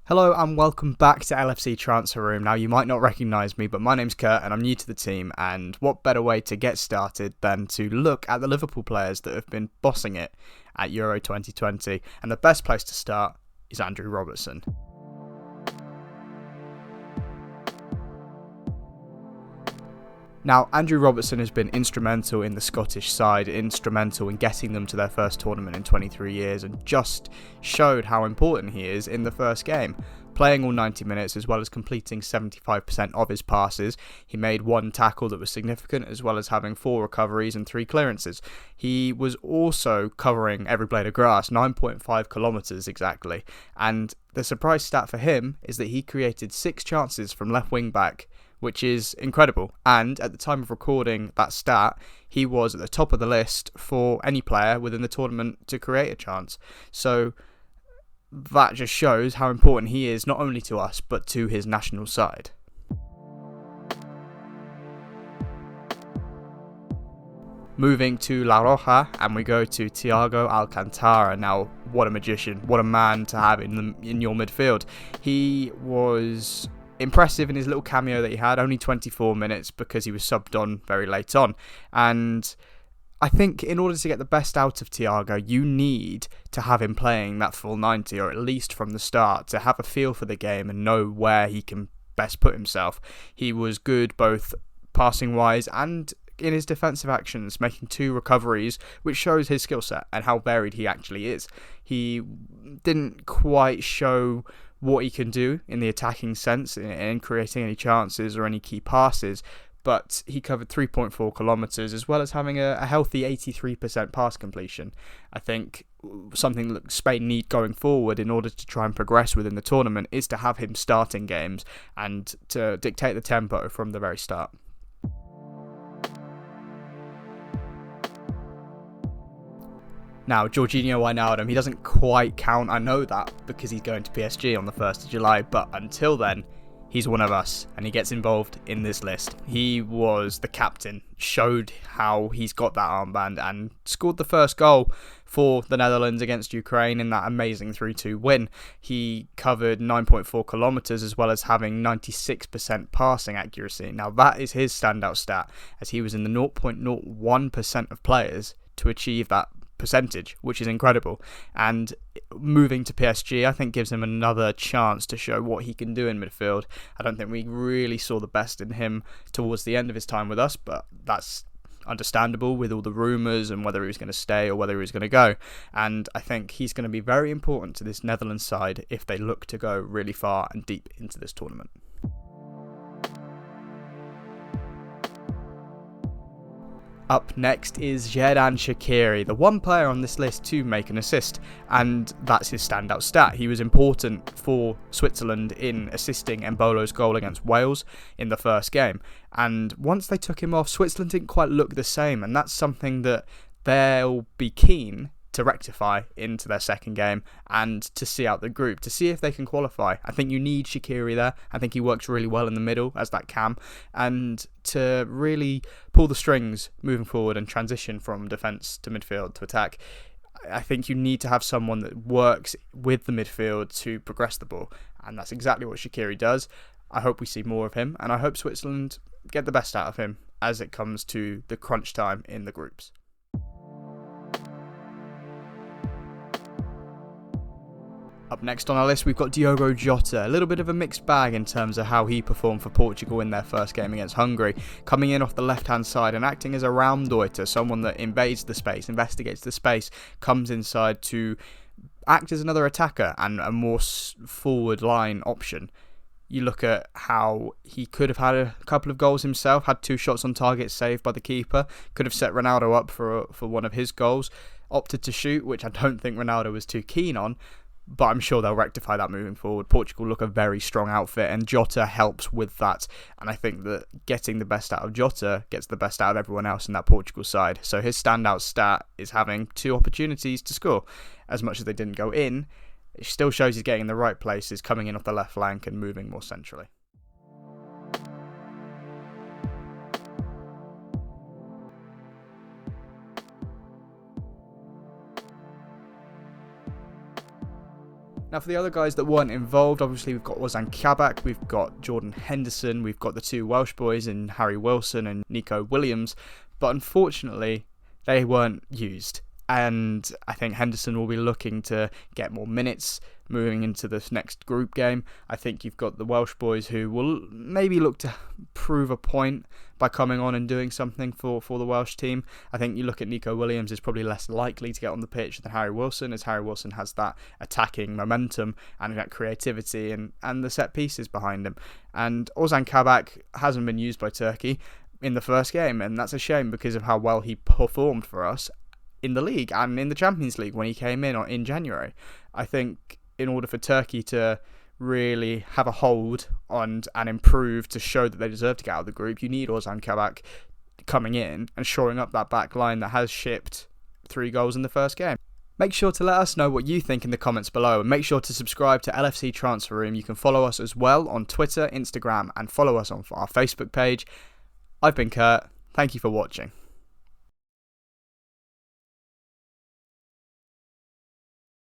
Hello and welcome back to LFC Transfer Room. Now, you might not recognise me, but my name's Kurt and I'm new to the team, and what better way to get started than to look at the Liverpool players that have been bossing it at Euro 2020, and the best place to start is Andrew Robertson. Now, Andrew Robertson has been instrumental in the Scottish side, instrumental in getting them to their first tournament in 23 years, and just showed how important he is in the first game. Playing all 90 minutes as well as completing 75% of his passes, he made one tackle that was significant as well as having 4 recoveries and 3 clearances. He was also covering every blade of grass, 9.5 kilometres exactly, and the surprise stat for him is that he created 6 chances from left wing back, which is incredible. And at the time of recording that stat, he was at the top of the list for any player within the tournament to create a chance. So that just shows how important he is, not only to us, but to his national side. Moving to La Roja, and we go to Thiago Alcântara. Now, what a magician, what a man to have in your midfield. He was impressive in his little cameo that he had, only 24 minutes because he was subbed on very late on. And I think in order to get the best out of Thiago, you need to have him playing that full 90, or at least from the start, to have a feel for the game and know where he can best put himself. He was good both passing wise and in his defensive actions, making 2 recoveries, which shows his skill set and how varied he actually is. He didn't quite show what he can do in the attacking sense in creating any chances or any key passes, but he covered 3.4 kilometres as well as having a healthy 83% pass completion. I think something that Spain need going forward in order to try and progress within the tournament is to have him starting games and to dictate the tempo from the very start. Now, Georginio Wijnaldum, he doesn't quite count, I know that, because he's going to PSG on the 1st of July, but until then, he's one of us, and he gets involved in this list. He was the captain, showed how he's got that armband, and scored the first goal for the Netherlands against Ukraine in that amazing 3-2 win. He covered 9.4 kilometres as well as having 96% passing accuracy. Now, that is his standout stat, as he was in the 0.01% of players to achieve that percentage, which is incredible. And moving to PSG, I think, gives him another chance to show what he can do in midfield. I don't think we really saw the best in him towards the end of his time with us, but that's understandable with all the rumours and whether he was going to stay or whether he was going to go. And I think he's going to be very important to this Netherlands side if they look to go really far and deep into this tournament. Up next is Xherdan Shaqiri, the one player on this list to make an assist, and that's his standout stat. He was important for Switzerland in assisting Embolo's goal against Wales in the first game, and once they took him off, Switzerland didn't quite look the same, and that's something that they'll be keen to rectify into their second game and to see out the group, to see if they can qualify. I think you need Shaqiri there. I think he works really well in the middle as that cam, and to really pull the strings moving forward and transition from defence to midfield to attack. I think you need to have someone that works with the midfield to progress the ball, and that's exactly what Shaqiri does. I hope we see more of him, and I hope Switzerland get the best out of him as it comes to the crunch time in the groups. Up next on our list, we've got Diogo Jota. A little bit of a mixed bag in terms of how he performed for Portugal in their first game against Hungary, coming in off the left-hand side and acting as a Raumdeuter, someone that invades the space, investigates the space, comes inside to act as another attacker and a more forward line option. You look at how he could have had a couple of goals himself, had 2 shots on target saved by the keeper, could have set Ronaldo up for one of his goals, opted to shoot, which I don't think Ronaldo was too keen on, but I'm sure they'll rectify that moving forward. Portugal look a very strong outfit, and Jota helps with that. And I think that getting the best out of Jota gets the best out of everyone else in that Portugal side. So his standout stat is having 2 opportunities to score. As much as they didn't go in, it still shows he's getting in the right places, coming in off the left flank and moving more centrally. Now for the other guys that weren't involved, obviously we've got Ozan Kabak, we've got Jordan Henderson, we've got the two Welsh boys in Harry Wilson and Nico Williams, but unfortunately they weren't used. And I think Henderson will be looking to get more minutes moving into this next group game. I think you've got the Welsh boys who will maybe look to prove a point by coming on and doing something for the Welsh team. I think you look at Nico Williams is probably less likely to get on the pitch than Harry Wilson, as Harry Wilson has that attacking momentum and that creativity and the set pieces behind him. And Ozan Kabak hasn't been used by Turkey in the first game, and that's a shame because of how well he performed for us in the league and in the Champions League when he came in January. I think in order for Turkey to really have a hold on and improve to show that they deserve to get out of the group, you need Ozan Kabak coming in and shoring up that back line that has shipped 3 goals in the first game. Make sure to let us know what you think in the comments below, and make sure to subscribe to LFC Transfer Room. You can follow us as well on Twitter, Instagram, and follow us on our Facebook page. I've been Kurt. Thank you for watching.